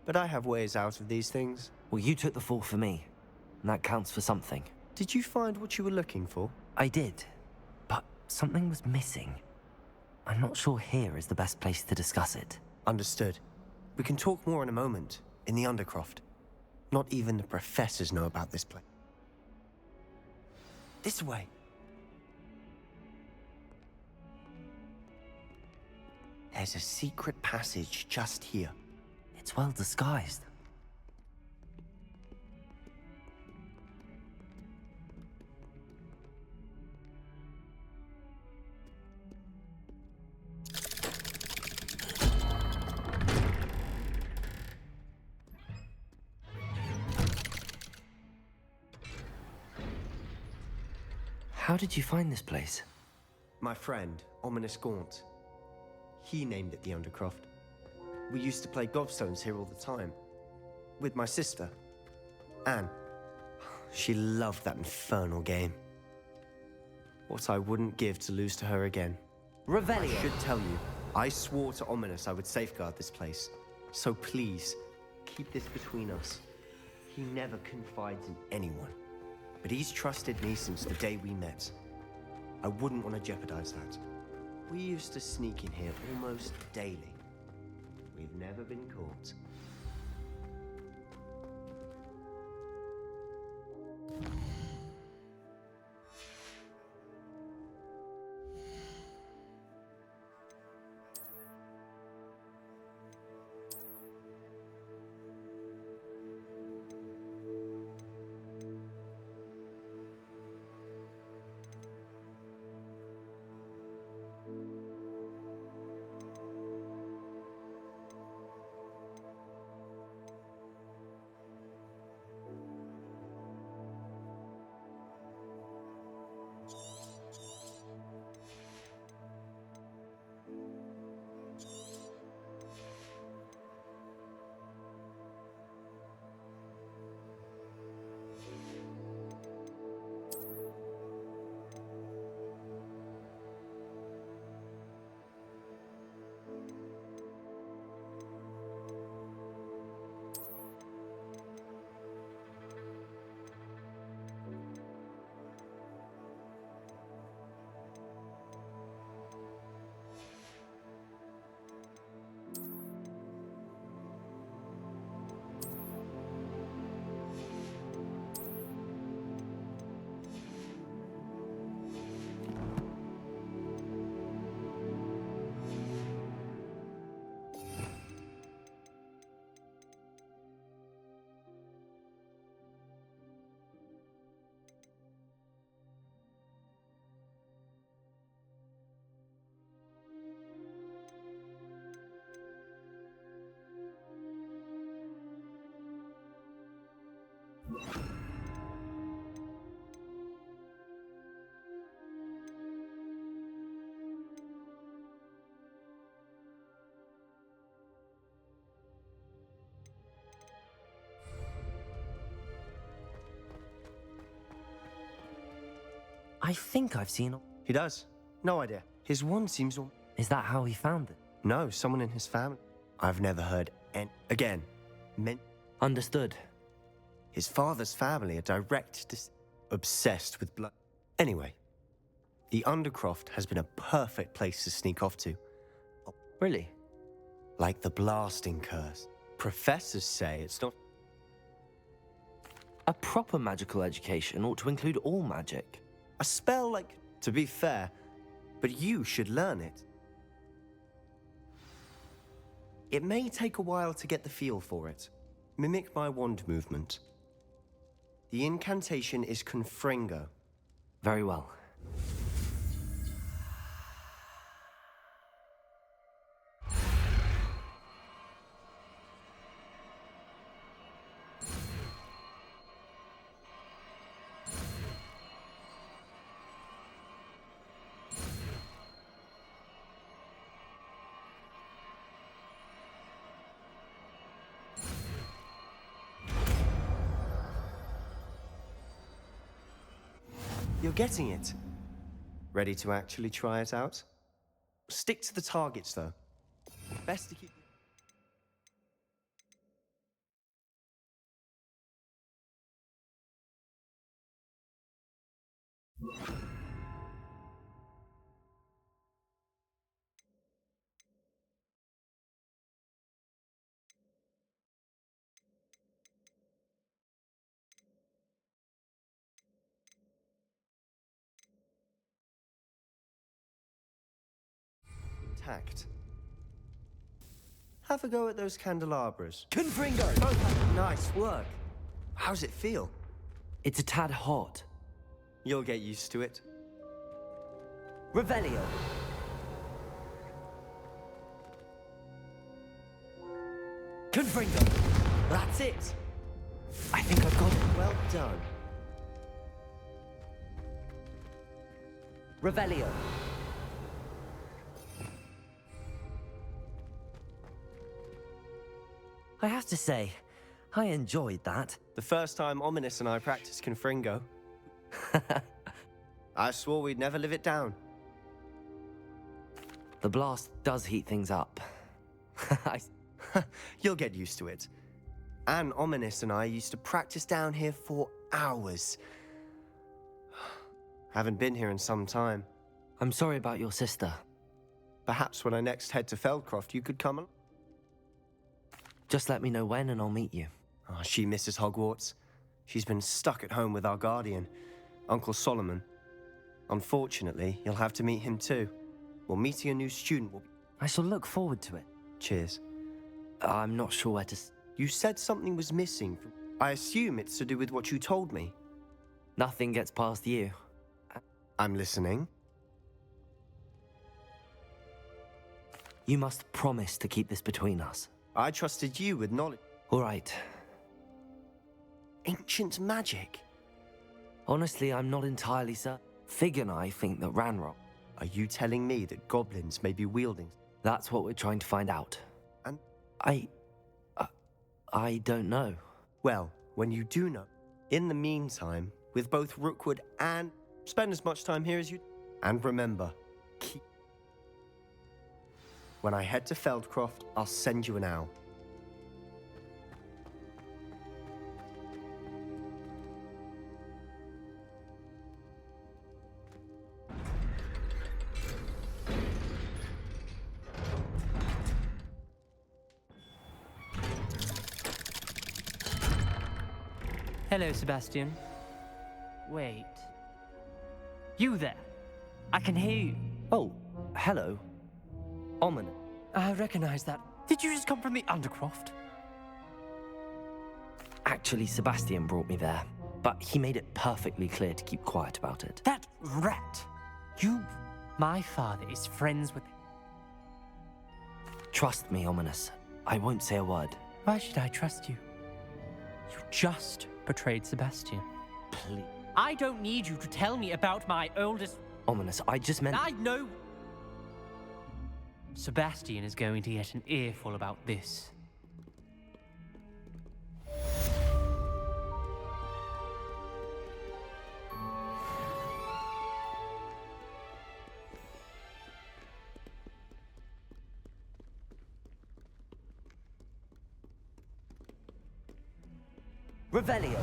but I have ways out of these things. Well, you took the fall for me, and that counts for something. Did you find what you were looking for? I did, but something was missing. I'm not sure here is the best place to discuss it. Understood. We can talk more in a moment, in the Undercroft. Not even the professors know about this place. This way. There's a secret passage just here. It's well disguised. How did you find this place? My friend, Ominous Gaunt. He named it the Undercroft. We used to play gobstones here all the time. With my sister, Anne. She loved that infernal game. What I wouldn't give to lose to her again. Revelio! I should tell you, I swore to Ominous I would safeguard this place. So please, keep this between us. He never confides in anyone. But he's trusted me since the day we met. I wouldn't want to jeopardize that. We used to sneak in here almost daily. We've never been caught. I think I've seen... He does. No idea. His wand seems all... Is that how he found it? No, someone in his family. I've never heard again. Understood. His father's family are obsessed with blood. Anyway, the Undercroft has been a perfect place to sneak off to. Really? Like the blasting curse. Professors say it's not... A proper magical education ought to include all magic. A spell like... To be fair, but you should learn it. It may take a while to get the feel for it. Mimic my wand movement. The incantation is Confringo. Very well. You're getting it. Ready to actually try it out? Stick to the targets, though. Best to keep... Tact. Have a go at those candelabras. Confringo! Nice work. How's it feel? It's a tad hot. You'll get used to it. Revelio. Confringo. That's it. I think I've got it. Well done. Revelio. I have to say, I enjoyed that. The first time Ominous and I practiced Confringo. I swore we'd never live it down. The blast does heat things up. You'll get used to it. And Ominous and I used to practice down here for hours. Haven't been here in some time. I'm sorry about your sister. Perhaps when I next head to Feldcroft, you could come. Just let me know when and I'll meet you. Oh, she misses Hogwarts. She's been stuck at home with our guardian, Uncle Solomon. Unfortunately, you'll have to meet him too. Well, meeting a new student will be... I shall look forward to it. Cheers. I'm not sure where to... You said something was missing. I assume it's to do with what you told me. Nothing gets past you. I'm listening. You must promise to keep this between us. I trusted you with knowledge. All right. Ancient magic? Honestly, I'm not entirely certain. Fig and I think that Ranrock. Are you telling me that goblins may be wielding... That's what we're trying to find out. And... I don't know. Well, when you do know, in the meantime, with both Rookwood and... Spend as much time here as you... And remember, keep... When I head to Feldcroft, I'll send you an owl. Hello, Sebastian. Wait. You there? I can hear you. Oh, hello. Omin. I recognize that. Did you just come from the Undercroft? Actually, Sebastian brought me there, but he made it perfectly clear to keep quiet about it. That rat! My father is friends with... Trust me, Ominous. I won't say a word. Why should I trust you? You just betrayed Sebastian. Please. I don't need you to tell me about my oldest... Ominous, I just meant... I know... Sebastian is going to get an earful about this. Revelio.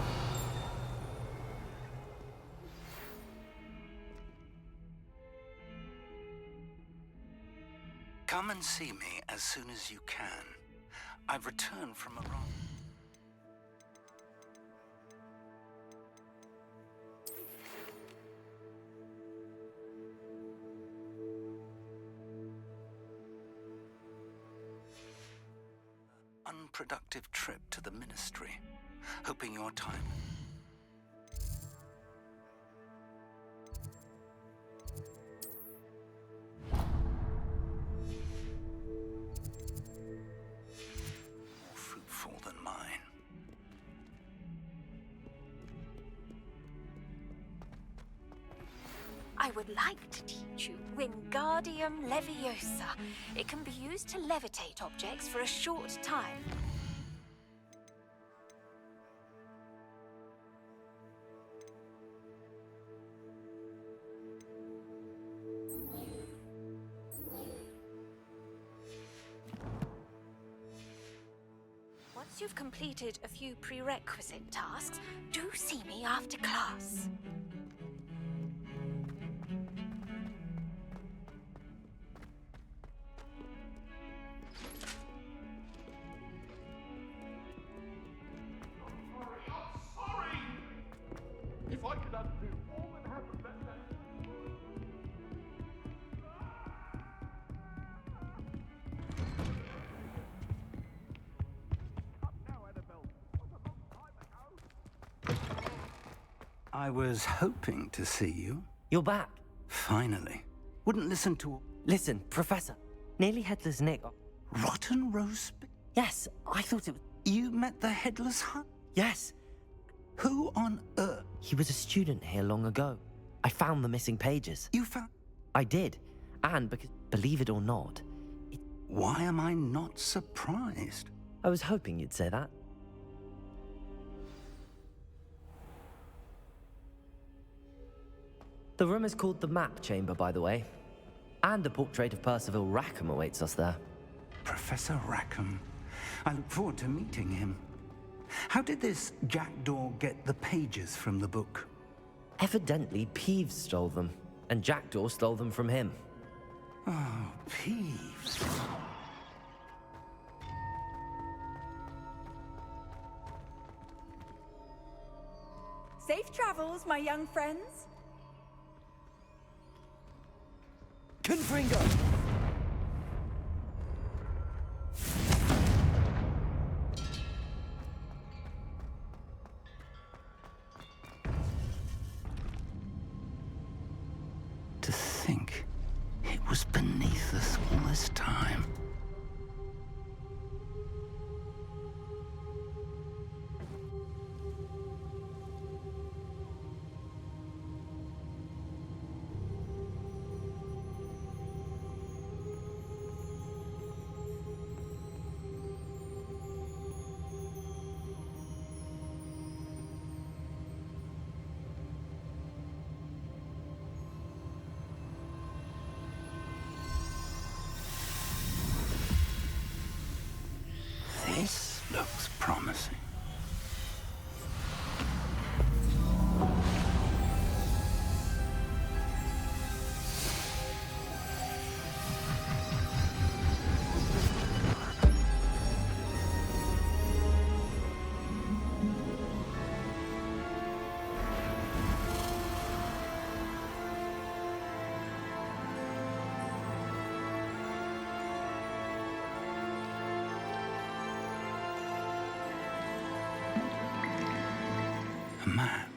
Come and see me as soon as you can. I've returned from a wrong... unproductive trip to the Ministry, hoping your time... more fruitful than mine. I would like to teach you Wingardium Leviosa. It can be used to levitate objects for a short time. Once you've completed a few prerequisite tasks, do see me after class. I was hoping to see you. You're back. Finally. Wouldn't listen to Listen, Professor. Nearly Headless Nick. rotten roast beef. Yes, I thought it was. You met the headless hunt? Yes, Who on earth? he was a student here long ago. I found the missing pages. You found... I did. And because, believe it or not, Why am I not surprised? I was hoping you'd say that. The room is called the Map Chamber, by the way. And a portrait of Percival Rackham awaits us there. Professor Rackham. I look forward to meeting him. How did this jackdaw get the pages from the book? Evidently, Peeves stole them, and Jackdaw stole them from him. Oh, Peeves. Safe travels, my young friends. Confringo! To think it was beneath us all this time. This looks promising. A map.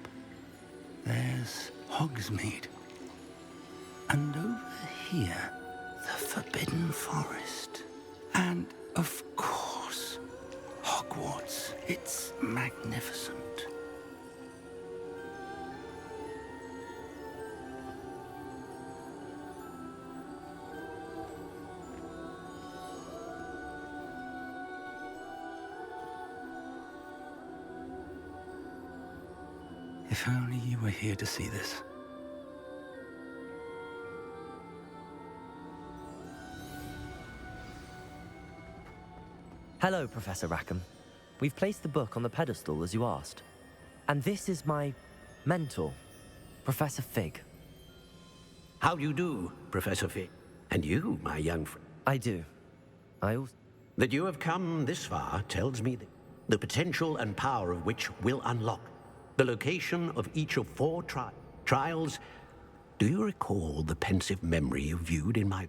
There's Hogsmeade. And over here, the Forbidden Forest. And, of course, Hogwarts. It's magnificent. If only you were here to see this. Hello, Professor Rackham. We've placed the book on the pedestal as you asked. And this is my mentor, Professor Fig. How do you do, Professor Fig? And you, my young friend. I do. I also... That you have come this far tells me that the potential and power of which will unlock the location of each of 4 trials. Do you recall the pensive memory you viewed in my...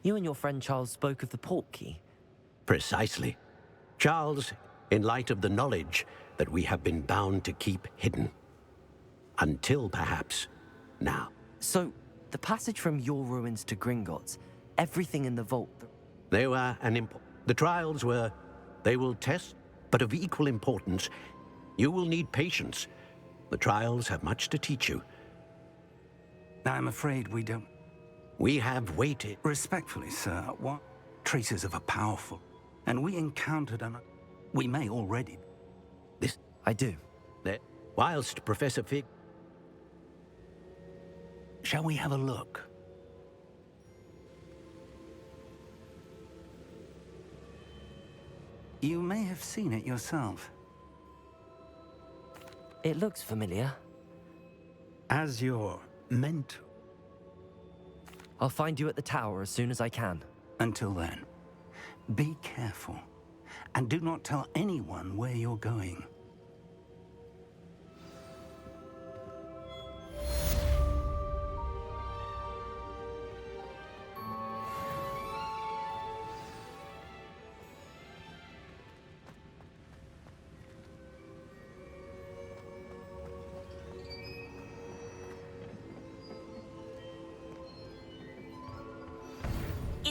You and your friend Charles spoke of the port key. Precisely. Charles, in light of the knowledge that we have been bound to keep hidden. Until perhaps now. So, the passage from your ruins to Gringotts, everything in the vault... They were the trials were... They will test, but of equal importance. You will need patience. The trials have much to teach you. I'm afraid we don't... We have waited. Respectfully, sir, what traces of a powerful... And we encountered an... We may already... This... I do. Whilst Professor Fig... Shall we have a look? You may have seen it yourself. It looks familiar. As your mentor. I'll find you at the tower as soon as I can. Until then, be careful. And do not tell anyone where you're going.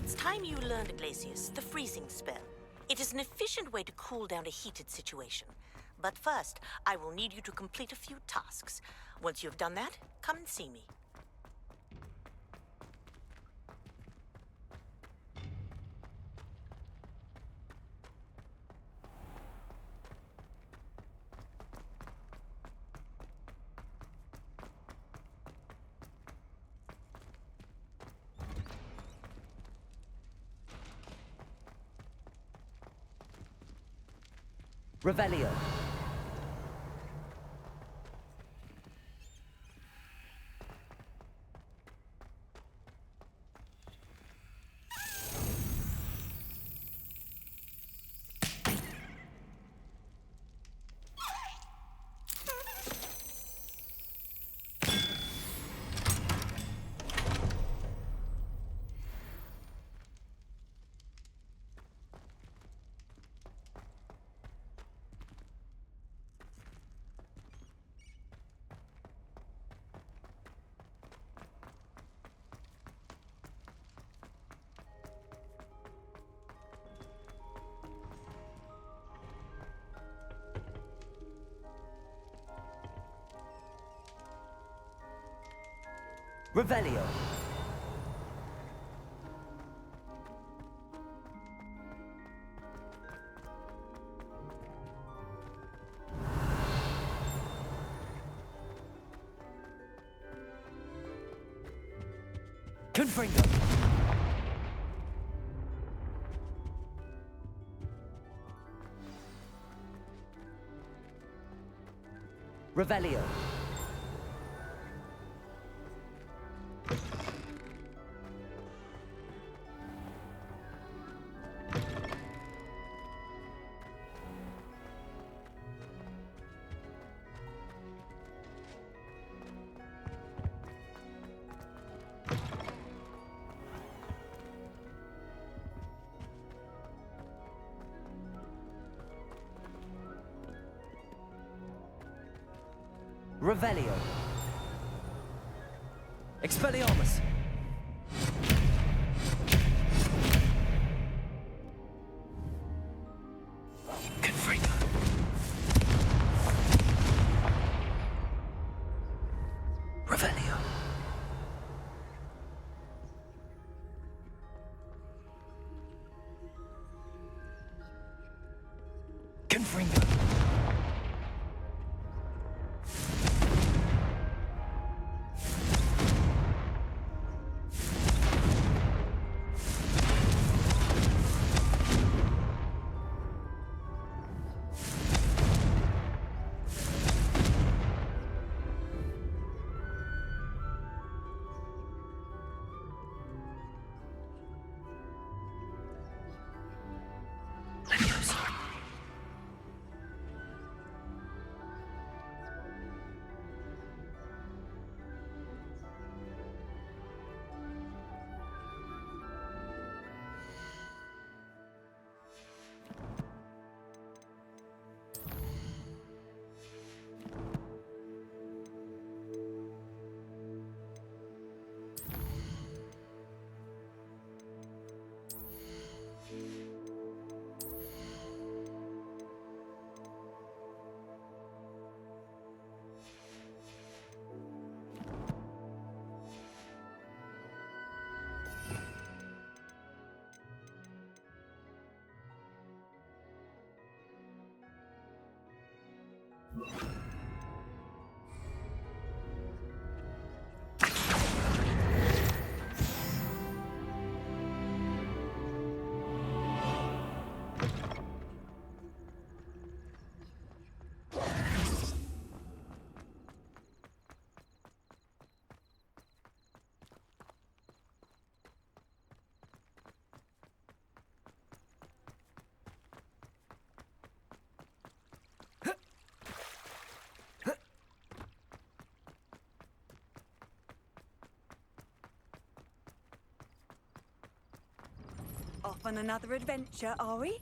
It's time you learned, Glacius, the freezing spell. It is an efficient way to cool down a heated situation. But first, I will need you to complete a few tasks. Once you've done that, come and see me. Revelio. Revelio. Confringo. Revelio. Revelio. Expelliarmus. Confringo. Revelio. Confringo. Off on another adventure, are we?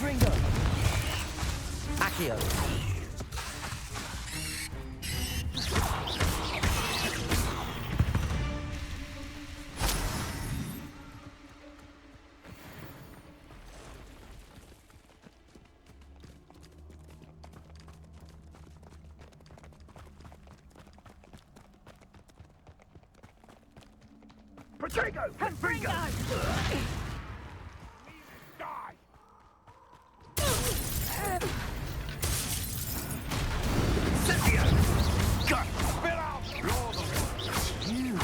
Confringo! Accio! Protego! Confringo! Die! Cynthia! Cut! Spill out! Blow them! You!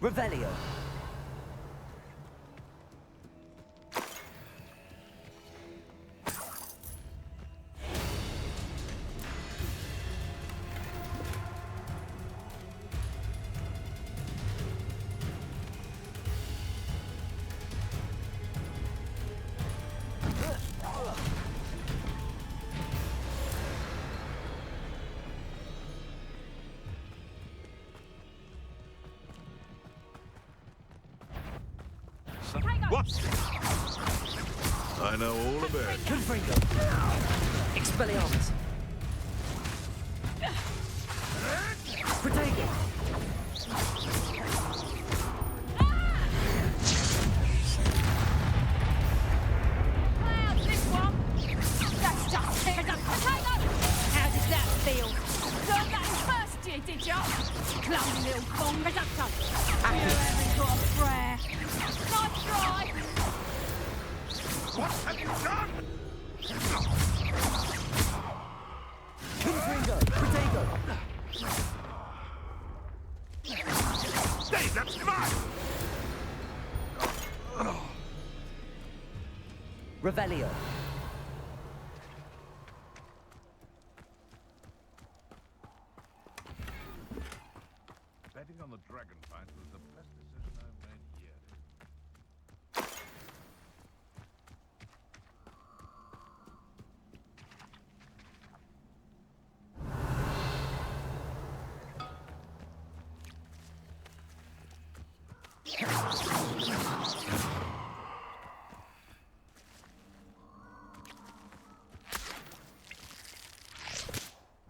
Revelio! What? I know all about it. Confringo! Expelliarmus! Protego! Cloud, this one! That's just picked up potato! How does that feel? Learned that first year, did ya? Clumsy little fool, reducto! You haven't got a prayer! Nice try! What have you done? Confringo! Protego! Dave, that's mine! Revelio! Betting on the dragon fight was the best decision I've made yet.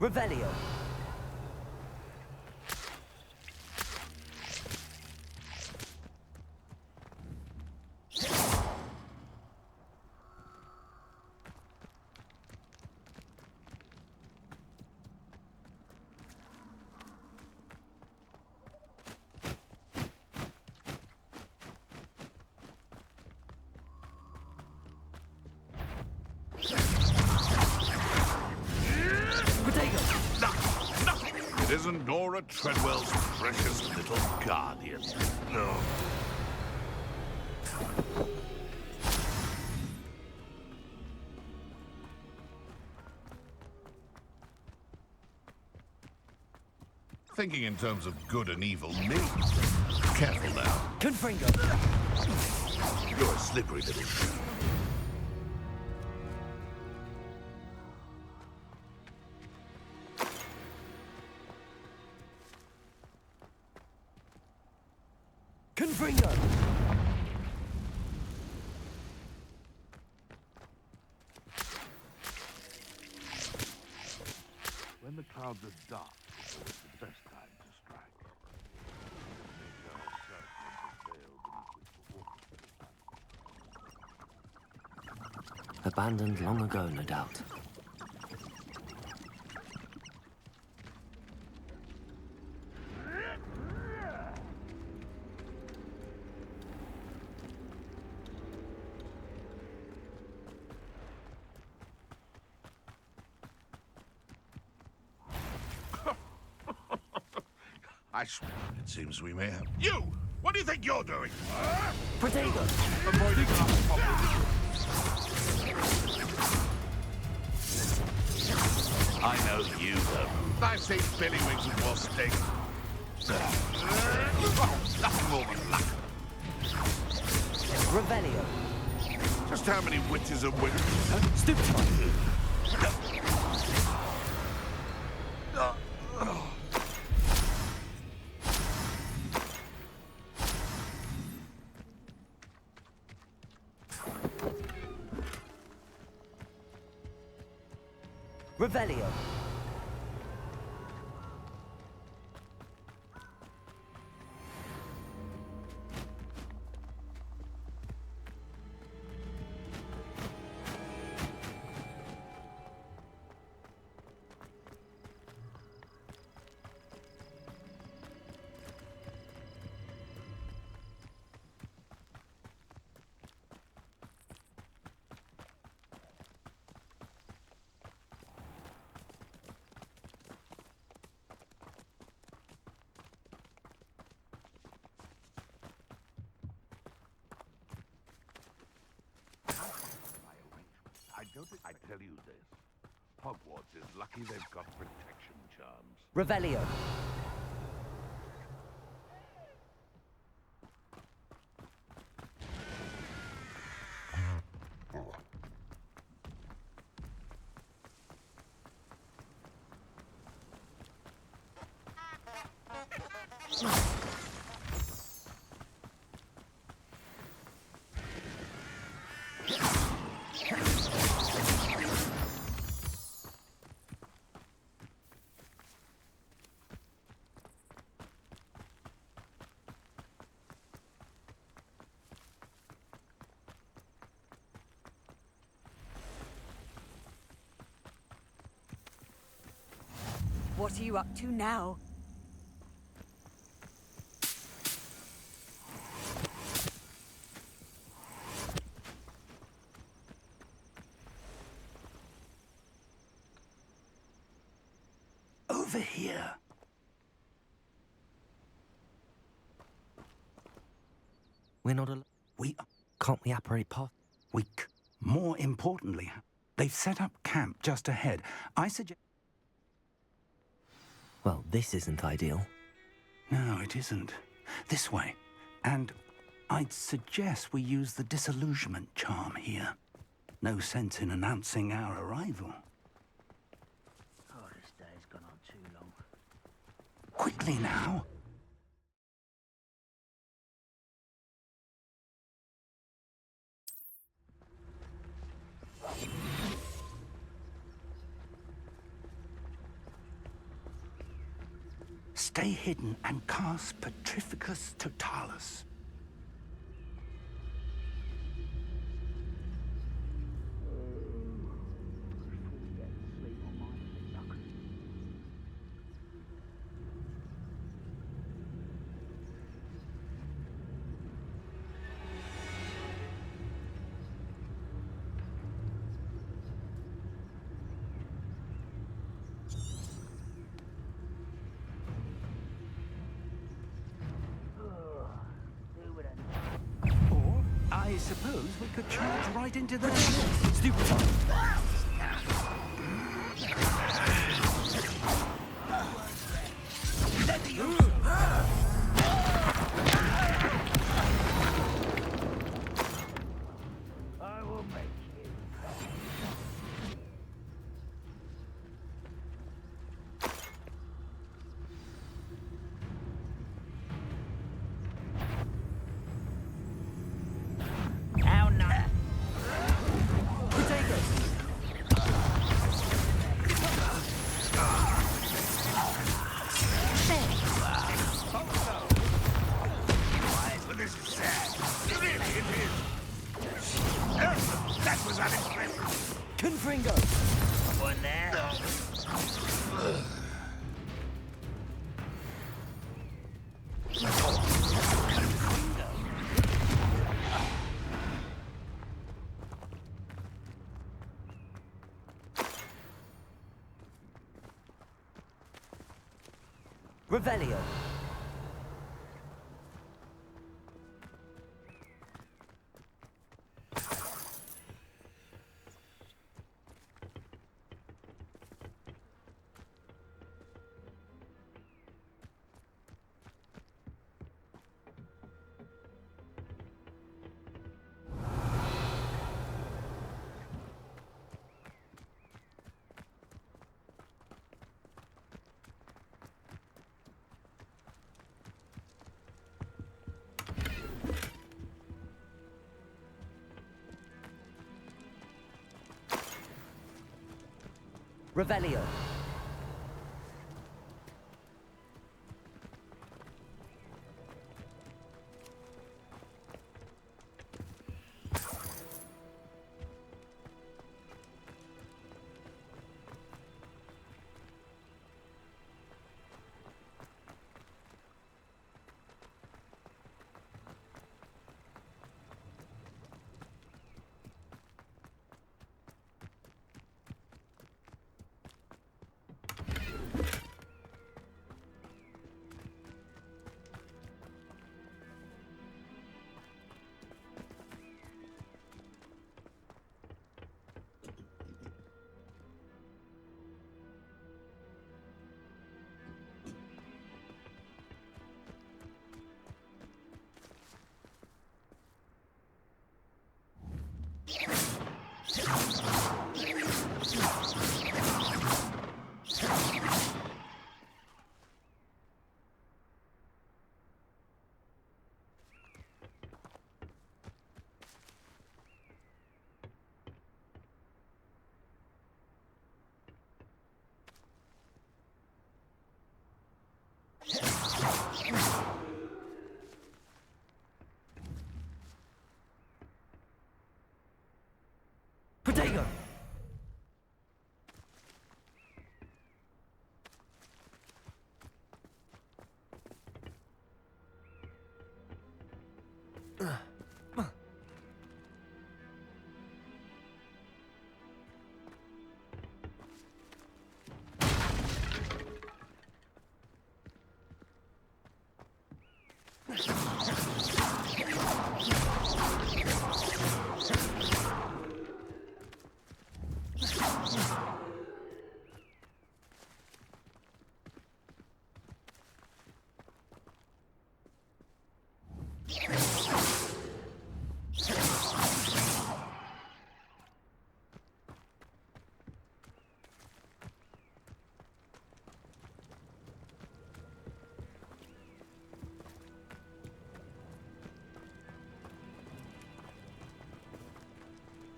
Revelio! Nothing! It isn't Nora Treadwell's precious little guardian. No. Thinking in terms of good and evil, me. Careful now. Confringo! You're a slippery little shit. Confringo! When the clouds are dark, it's always the best time to strike. Maybe ourselves will prevail beneath this walk. Abandoned long ago, no doubt. It seems we may have. You! What do you think you're doing? Protego! Avoiding our problem. I know you, though. I've seen Billywings with more sting. Nothing more than luck. Revelio! Just how many witches are witches? Stupefy! Revelio. I tell you this. Hogwarts is lucky they've got protection charms. Revelio. What are you up to now? Over here. We're not alone. Can't we apparate past? More importantly, they've set up camp just ahead. I suggest... Well, this isn't ideal. No, it isn't. This way. And I'd suggest we use the disillusionment charm here. No sense in announcing our arrival. Oh, this day's gone on too long. Quickly now. Stay hidden and cast Petrificus Totalis. Or, I suppose we could charge right into the... Stupid. I will make you. How not? But this is sad. Really, it is. That was unexpected. Confringo! One there. Revelio. Revelio. Protego!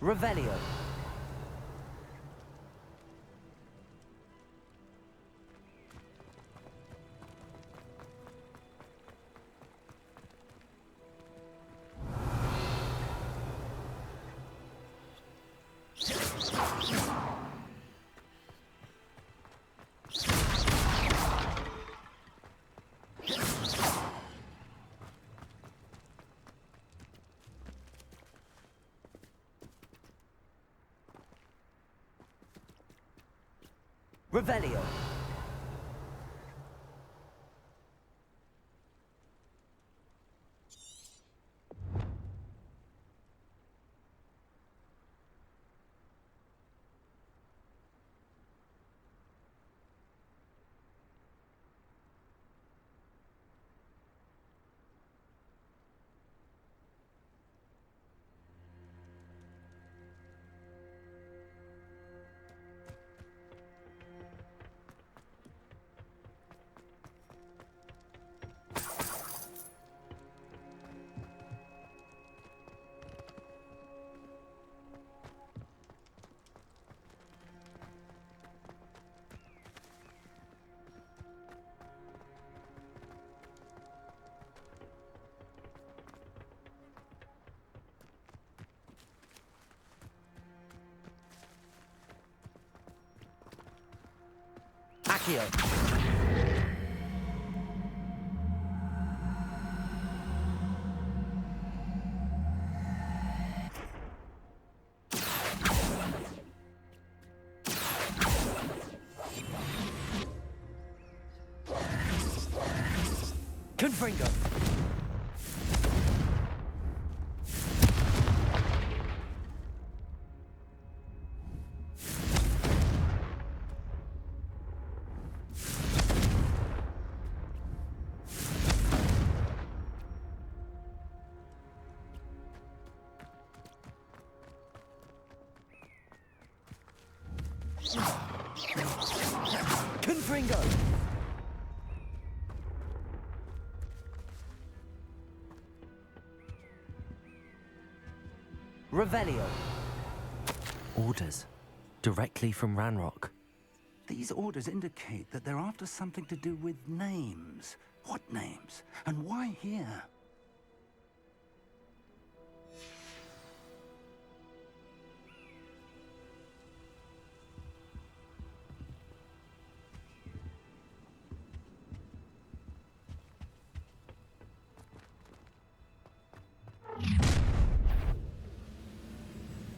Revelio. Revelio. Accio. Confringo. Confringo. Revelio. Orders. Directly from Ranrock. These orders indicate that they're after something to do with names. What names? And why here?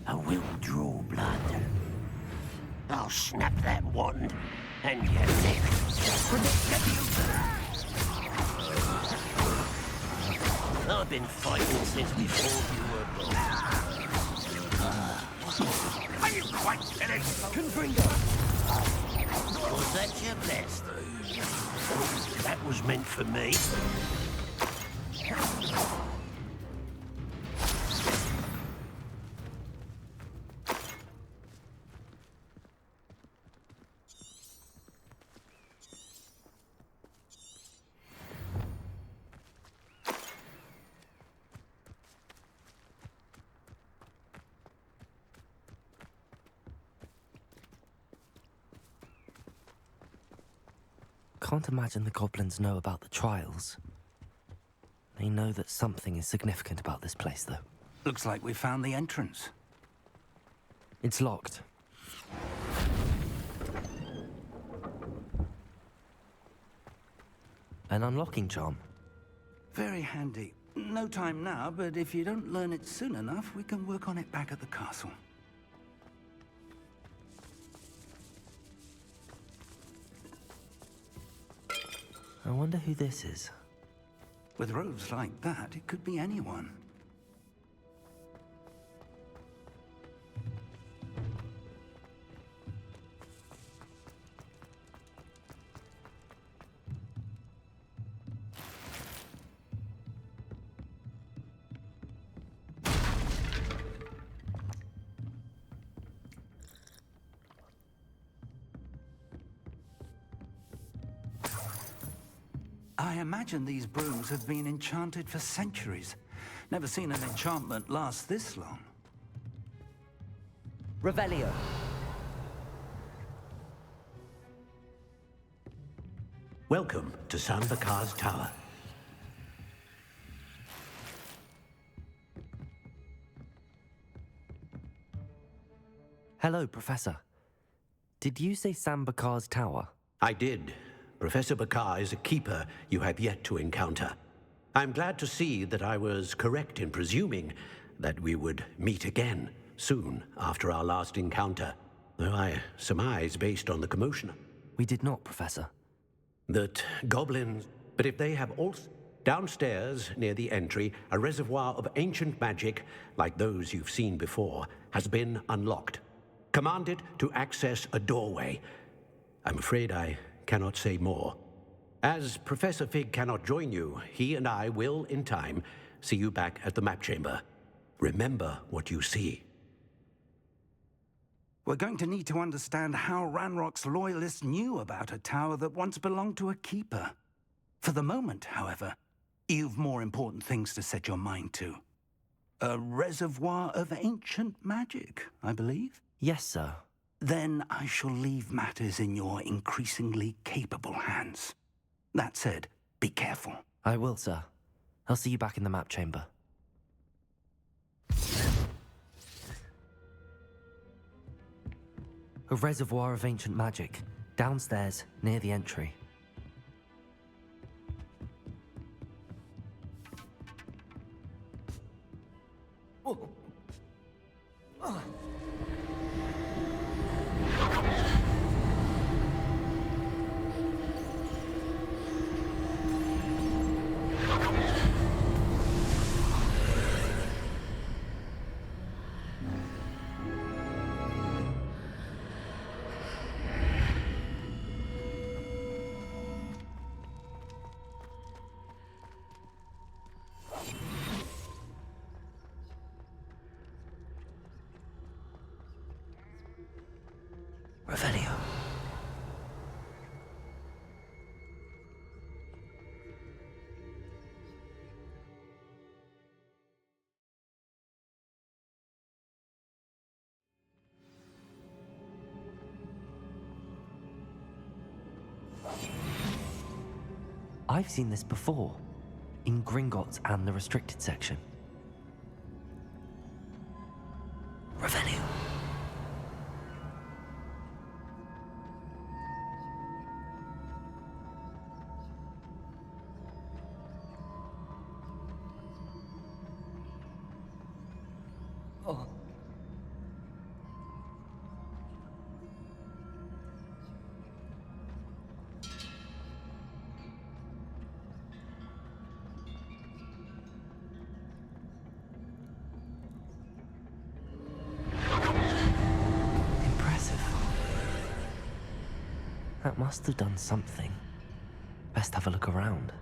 I will draw blood. I'll snap that wand, and your neck I've been fighting since before you were born. Are you quite finished? Confringo! Was that your best? That was meant for me. Can't imagine the goblins know about the trials. They know that something is significant about this place, though. Looks like we found the entrance. It's locked. An unlocking charm. Very handy. No time now, but if you don't learn it soon enough, we can work on it back at the castle. I wonder who this is. With robes like that, it could be anyone. I imagine these brooms have been enchanted for centuries. Never seen an enchantment last this long. Revelio. Welcome to San Bakar's Tower. Hello, Professor. Did you say Sam Bakar's tower? I did. Professor Bakar is a keeper you have yet to encounter. I'm glad to see that I was correct in presuming that we would meet again soon after our last encounter, though I surmise, based on the commotion, We did not, Professor. that goblins... But if they have also... Downstairs, near the entry, a reservoir of ancient magic, like those you've seen before, has been unlocked. Commanded to access a doorway. I'm afraid I cannot say more. As Professor Fig cannot join you, he and I will, in time, see you back at the map chamber. Remember what you see. We're going to need to understand how Ranrock's loyalists knew about a tower that once belonged to a keeper. For the moment, however, you've more important things to set your mind to. A reservoir of ancient magic, I believe? Yes, sir. Then I shall leave matters in your increasingly capable hands. That said, be careful. I will, sir. I'll see you back in the map chamber. A reservoir of ancient magic, downstairs, near the entry. Revelio. I've seen this before, in Gringotts and the restricted section. Revelio. Oh. Impressive. That must have done something. Best have a look around.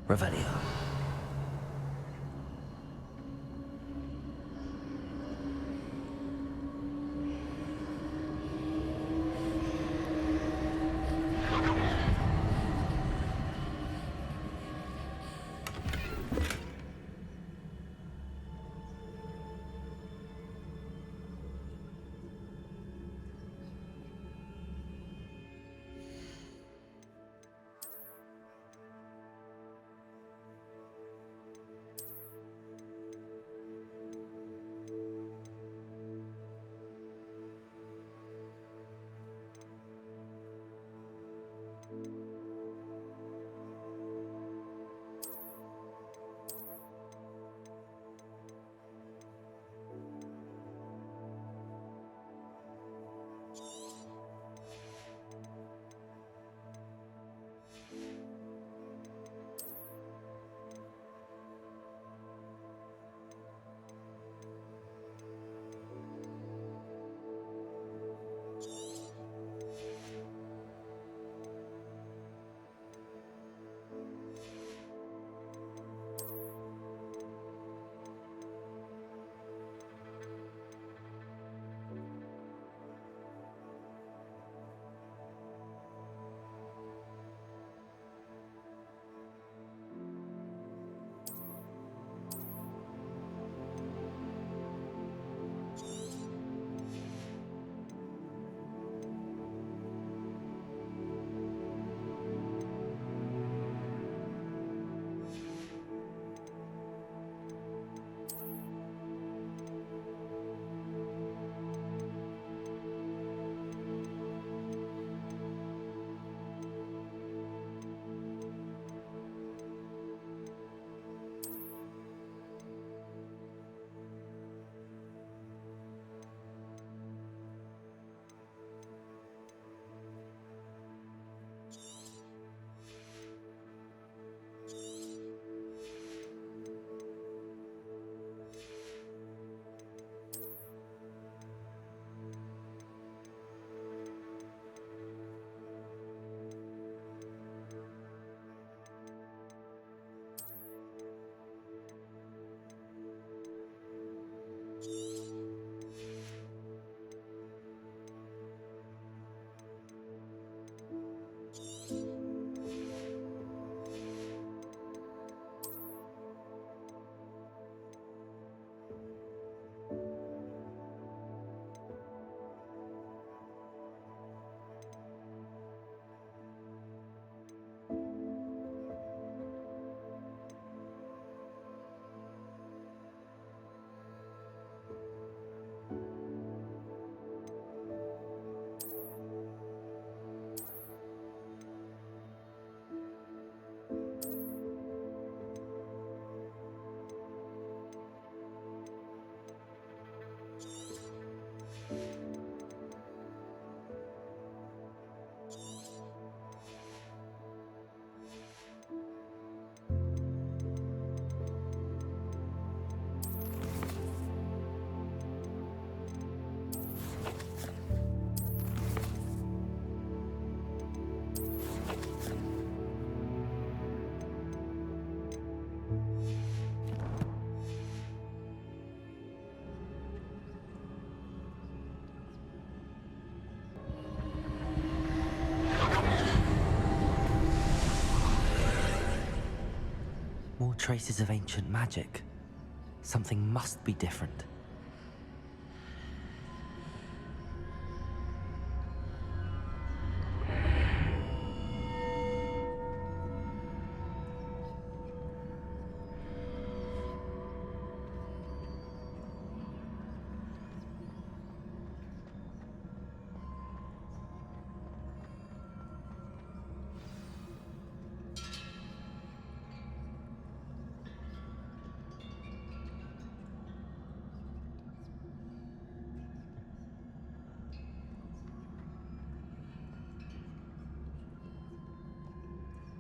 Revelio. More traces of ancient magic. Something must be different.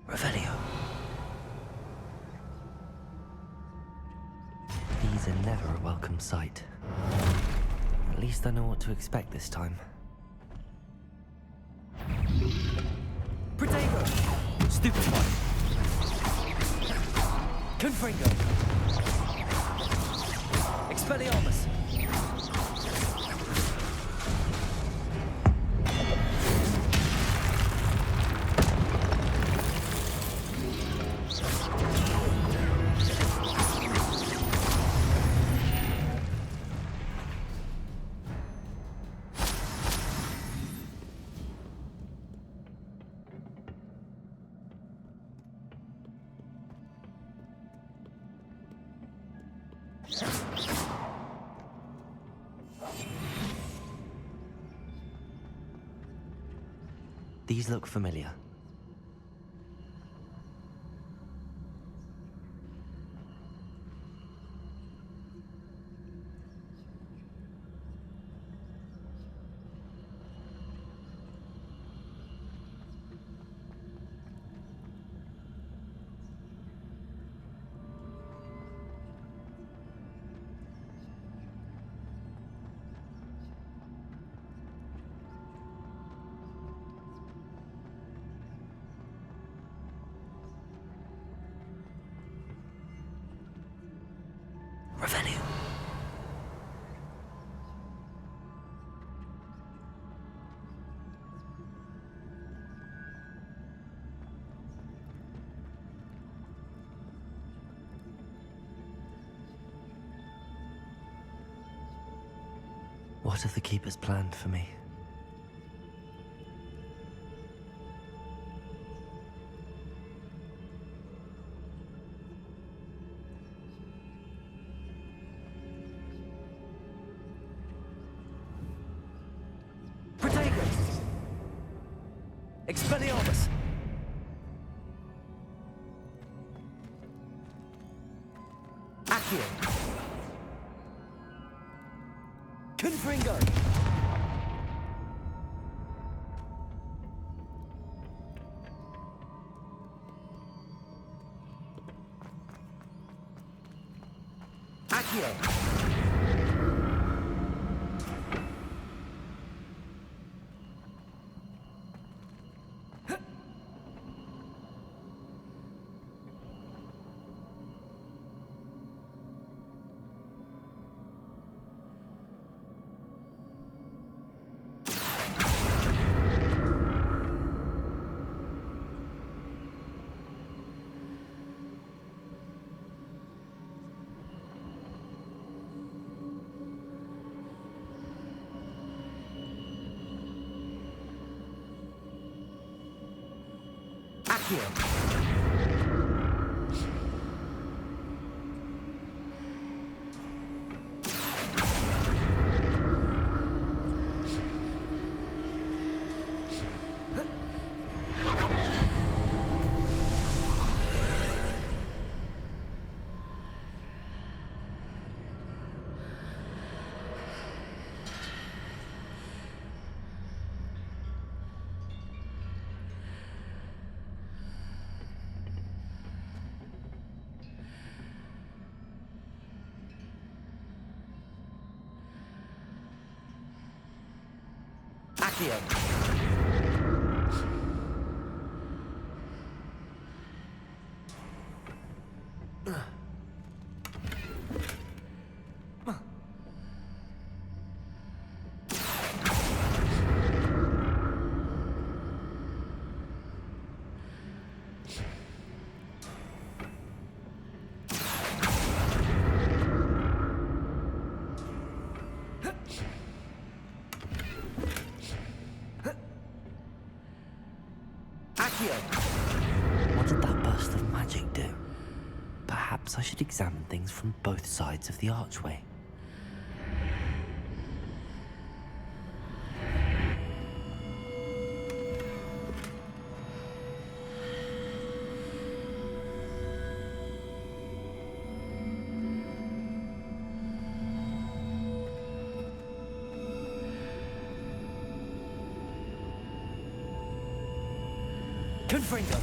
Revelio. These are never a welcome sight. At least I know what to expect this time. Protego! Stupefy! Confringo! Expelliarmus! These look familiar. Revelio. What have the Keepers planned for me? Expelliarmus! Accio! Confringo! Accio! Accio! Accio! Perhaps I should examine things from both sides of the archway. Confringo!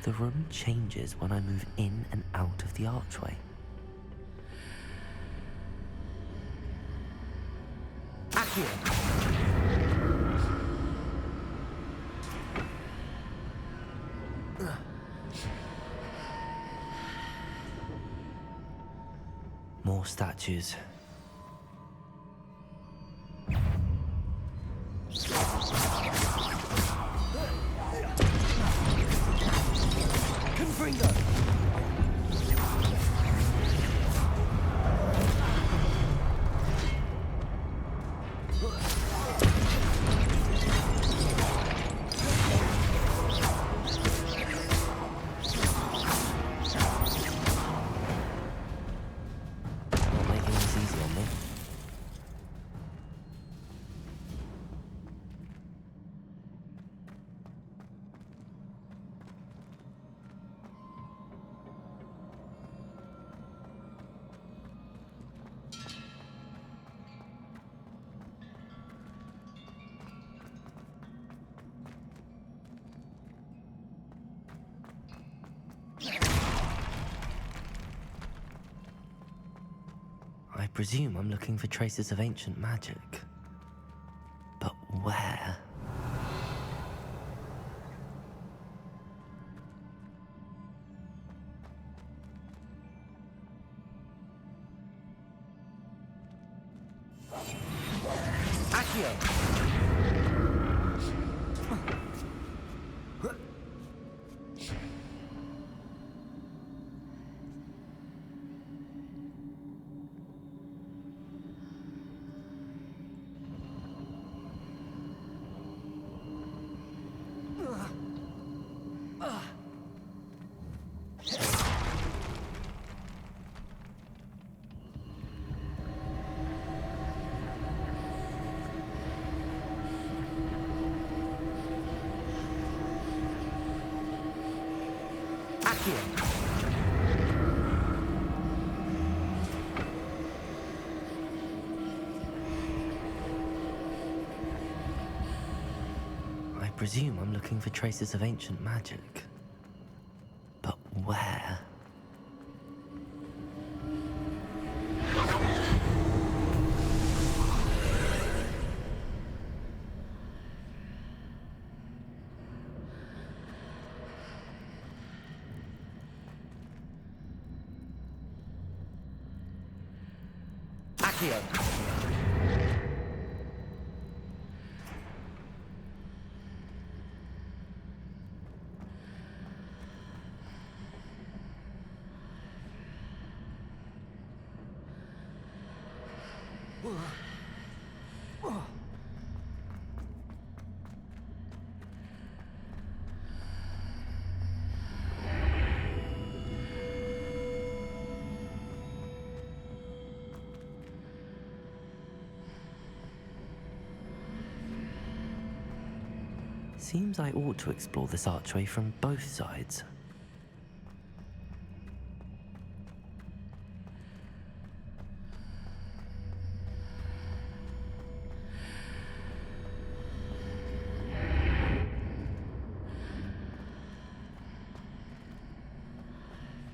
The room changes when I move in and out of the archway. Accio! More statues. Confringo! Not making this easy on me. I presume I'm looking for traces of ancient magic. But where? Accio! Accio! I presume I'm looking for traces of ancient magic. But where? Accio! Seems I ought to explore this archway from both sides.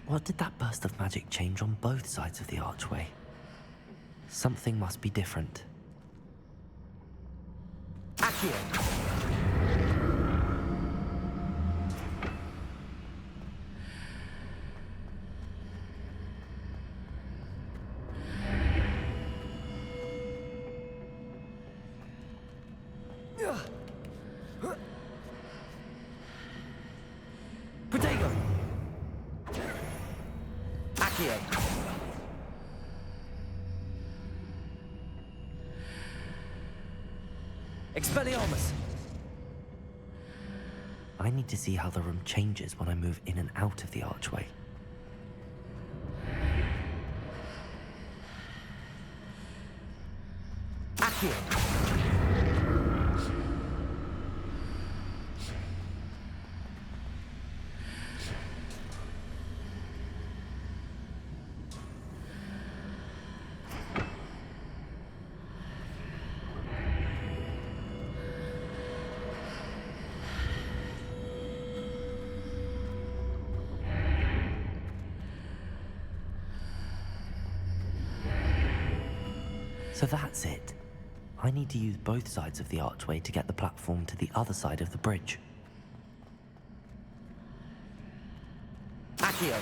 What did that burst of magic change on both sides of the archway? Something must be different. Accio! Potato! Accio! Expelliarmus! I need to see how the room changes when I move in and out of the archway. Accio! So that's it. I need to use both sides of the archway to get the platform to the other side of the bridge. Accio!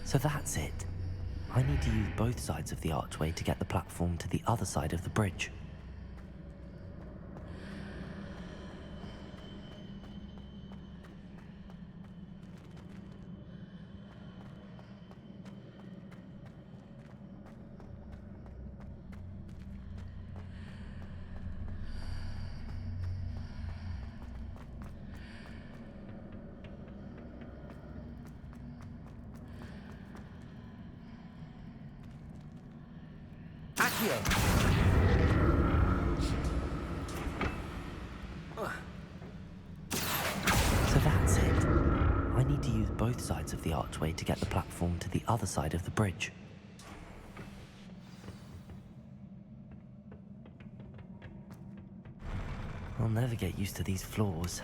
So that's it. I need to use both sides of the archway to get the platform to the other side of the bridge. Accio! So that's it. I need to use both sides of the archway to get the platform to the other side of the bridge. I'll never get used to these floors.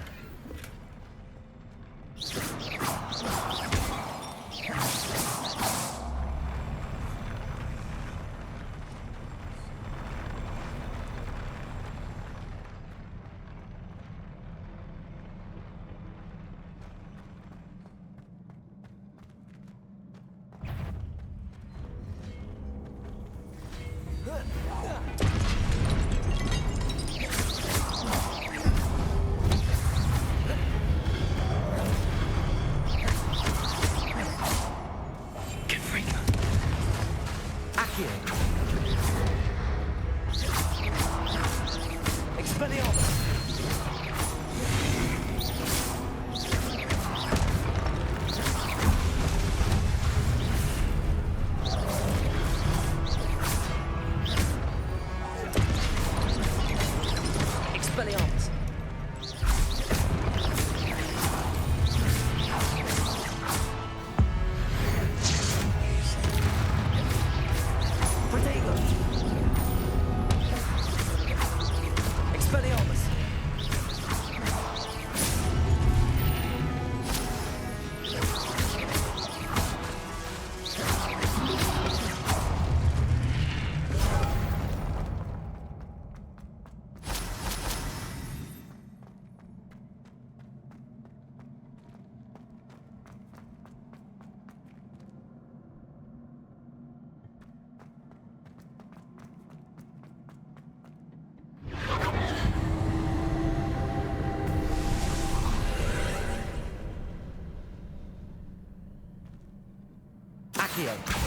Accio!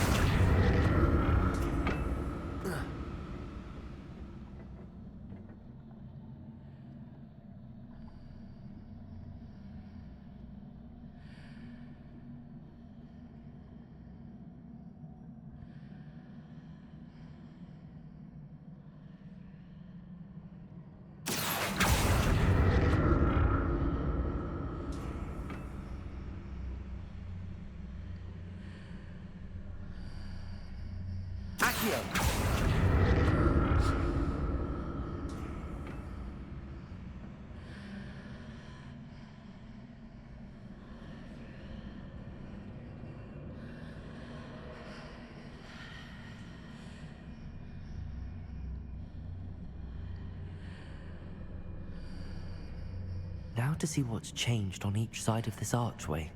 proud to see what's changed on each side of this archway.